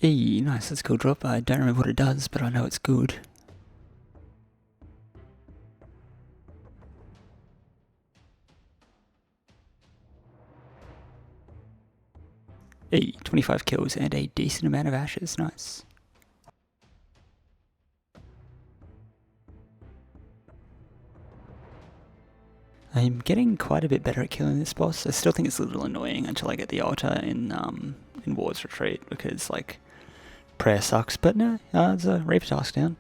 Nice, that's a cool drop. I don't remember what it does, but I know it's good. Hey, 25 kills and a decent amount of ashes, nice. I'm getting quite a bit better at killing this boss. I still think it's a little annoying until I get the altar in Ward's Retreat, because, like, prayer sucks, but no, it's a Reaper task down.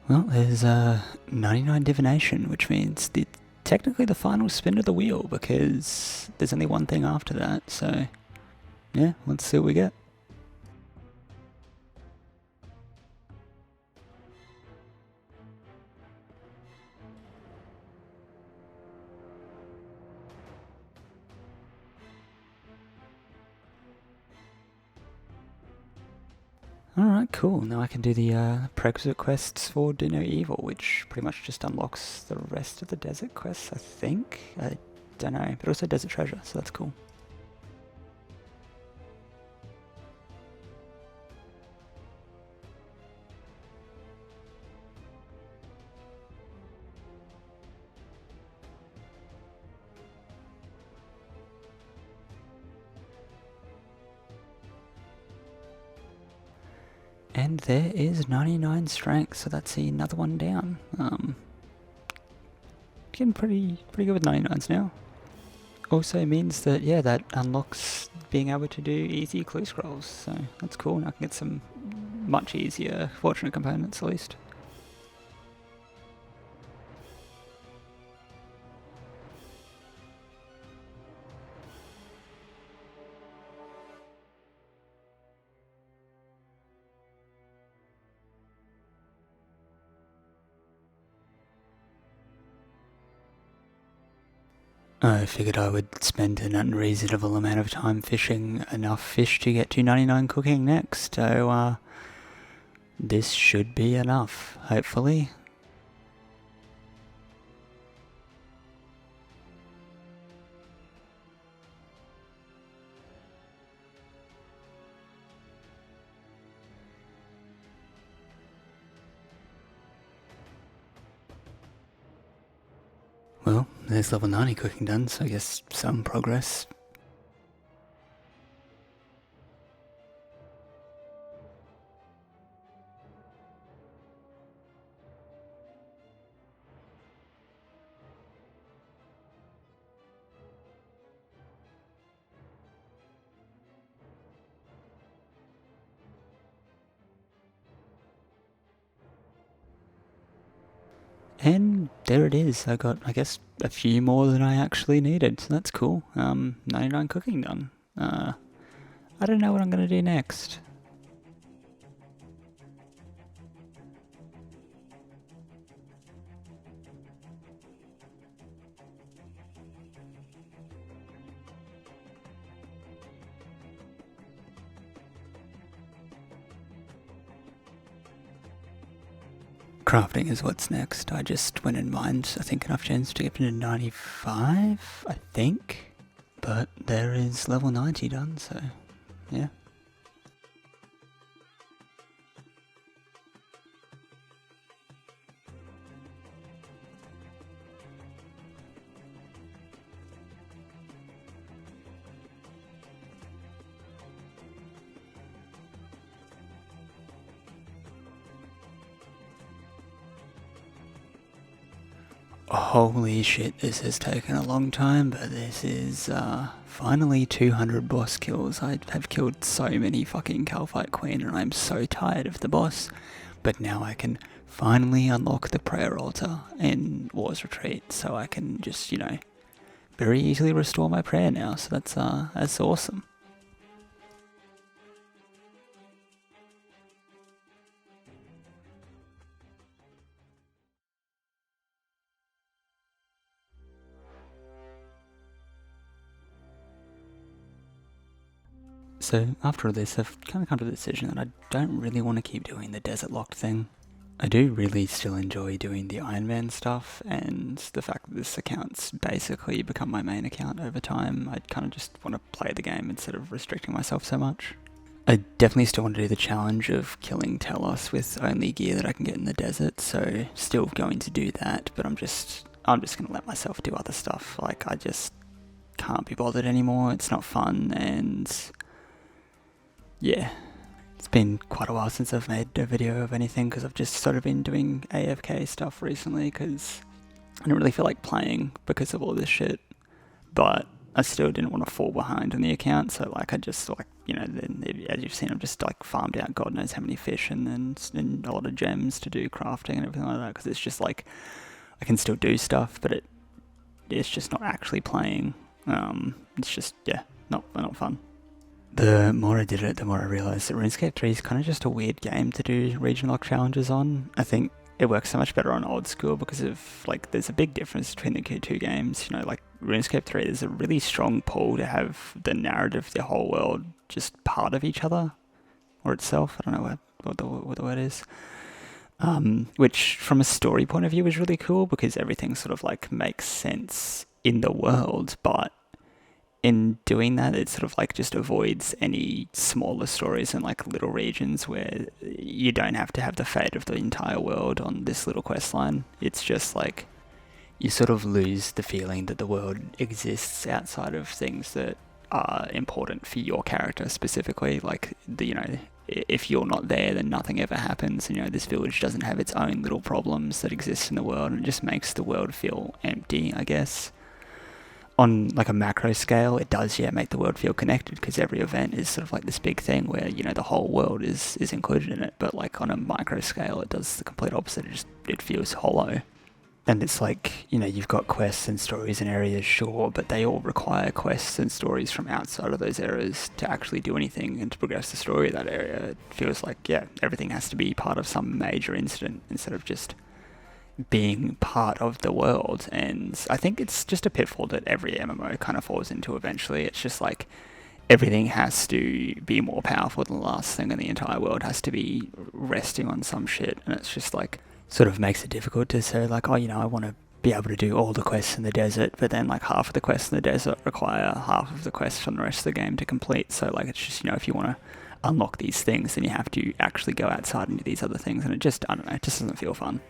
Well, there's 99 Divination, which means technically the final spin of the wheel, because there's only one thing after that, so yeah, let's see what we get. Alright, cool. Now I can do the prerequisite quests for Do No Evil, which pretty much just unlocks the rest of the desert quests, I think? I don't know, but also desert treasure, so that's cool. And there is 99 strength, so that's another one down. Getting pretty good with 99s now. Also means that, yeah, that unlocks being able to do easy clue scrolls, so that's cool. Now I can get some much easier fortunate components at least. I figured I would spend an unreasonable amount of time fishing enough fish to get to 99 cooking next, so this should be enough, hopefully. Well, there's level 90 cooking done, so I guess some progress. And there it is. I got, I guess, a few more than I actually needed, so that's cool. 99 cooking done. I don't know what I'm gonna do next. Crafting is what's next. I just went and mined, I think, enough gems to get to 95, I think. But there is level 90 done, so yeah. Holy shit, this has taken a long time, but this is finally 200 boss kills. I have killed so many fucking Kalphite Queen and I'm so tired of the boss. But now I can finally unlock the prayer altar in War's Retreat, so I can just, you know, very easily restore my prayer now, so that's awesome. So after all this, I've kind of come to the decision that I don't really want to keep doing the desert locked thing. I do really still enjoy doing the Iron Man stuff, and the fact that this account's basically become my main account over time. I kind of just want to play the game instead of restricting myself so much. I definitely still want to do the challenge of killing Telos with only gear that I can get in the desert, so still going to do that, but I'm just going to let myself do other stuff. Like, I just can't be bothered anymore. It's not fun, and yeah. It's been quite a while since I've made a video of anything because I've just sort of been doing AFK stuff recently because I didn't really feel like playing because of all this shit, but I still didn't want to fall behind on the account, so like I just like, you know, then, as you've seen, I've just like farmed out God knows how many fish and a lot of gems to do crafting and everything like that, because it's just like I can still do stuff, but it's just not actually playing. It's just, yeah, not fun. The more I did it, the more I realised that RuneScape 3 is kind of just a weird game to do region lock challenges on. I think it works so much better on old school because of, like, there's a big difference between the two games. You know, like, RuneScape 3, there's a really strong pull to have the narrative of the whole world just part of each other, or itself. I don't know what the word is. Which, from a story point of view, is really cool because everything sort of, like, makes sense in the world, but in doing that, it sort of like just avoids any smaller stories and like little regions where you don't have to have the fate of the entire world on this little quest line. It's just like you sort of lose the feeling that the world exists outside of things that are important for your character specifically. Like, you know, if you're not there, then nothing ever happens. You know, this village doesn't have its own little problems that exist in the world, and it just makes the world feel empty, I guess. On like a macro scale, it does, yeah, make the world feel connected because every event is sort of like this big thing where, you know, the whole world is included in it. But like on a micro scale, it does the complete opposite. It feels hollow. And it's like, you know, you've got quests and stories and areas, sure, but they all require quests and stories from outside of those areas to actually do anything and to progress the story of that area. It feels like, yeah, everything has to be part of some major incident instead of just being part of the world. And I think it's just a pitfall that every MMO kind of falls into eventually. It's just like everything has to be more powerful than the last thing, and the entire world has to be resting on some shit, and it's just like sort of makes it difficult to say like, oh, you know, I want to be able to do all the quests in the desert, but then like half of the quests in the desert require half of the quests from the rest of the game to complete. So like it's just, you know, if you want to unlock these things, then you have to actually go outside and do these other things, and it just, I don't know, it just doesn't feel fun.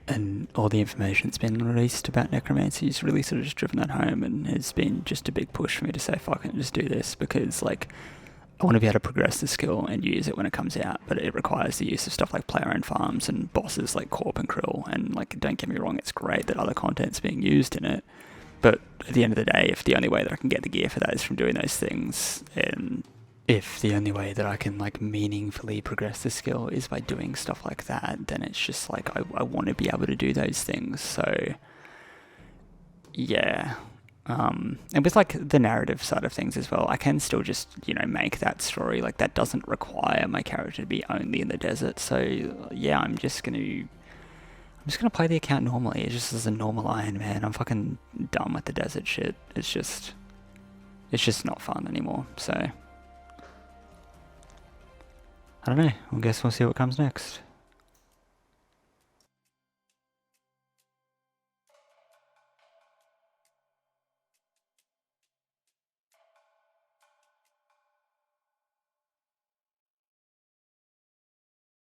And all the information that's been released about necromancy has really sort of just driven that home, and has been just a big push for me to say, fuck it, just do this, because like I want to be able to progress the skill and use it when it comes out, but it requires the use of stuff like player-owned farms and bosses like Corp and Krill, and like, don't get me wrong, it's great that other content's being used in it, but at the end of the day, if the only way that I can get the gear for that is from doing those things, and if the only way that I can like meaningfully progress the skill is by doing stuff like that, then it's just like I want to be able to do those things. So yeah. And with like the narrative side of things as well, I can still just, you know, make that story. Like, that doesn't require my character to be only in the desert. So yeah, I'm just gonna play the account normally. It's just as a normal Iron Man. I'm fucking done with the desert shit. It's just not fun anymore. So I don't know. I guess we'll see what comes next.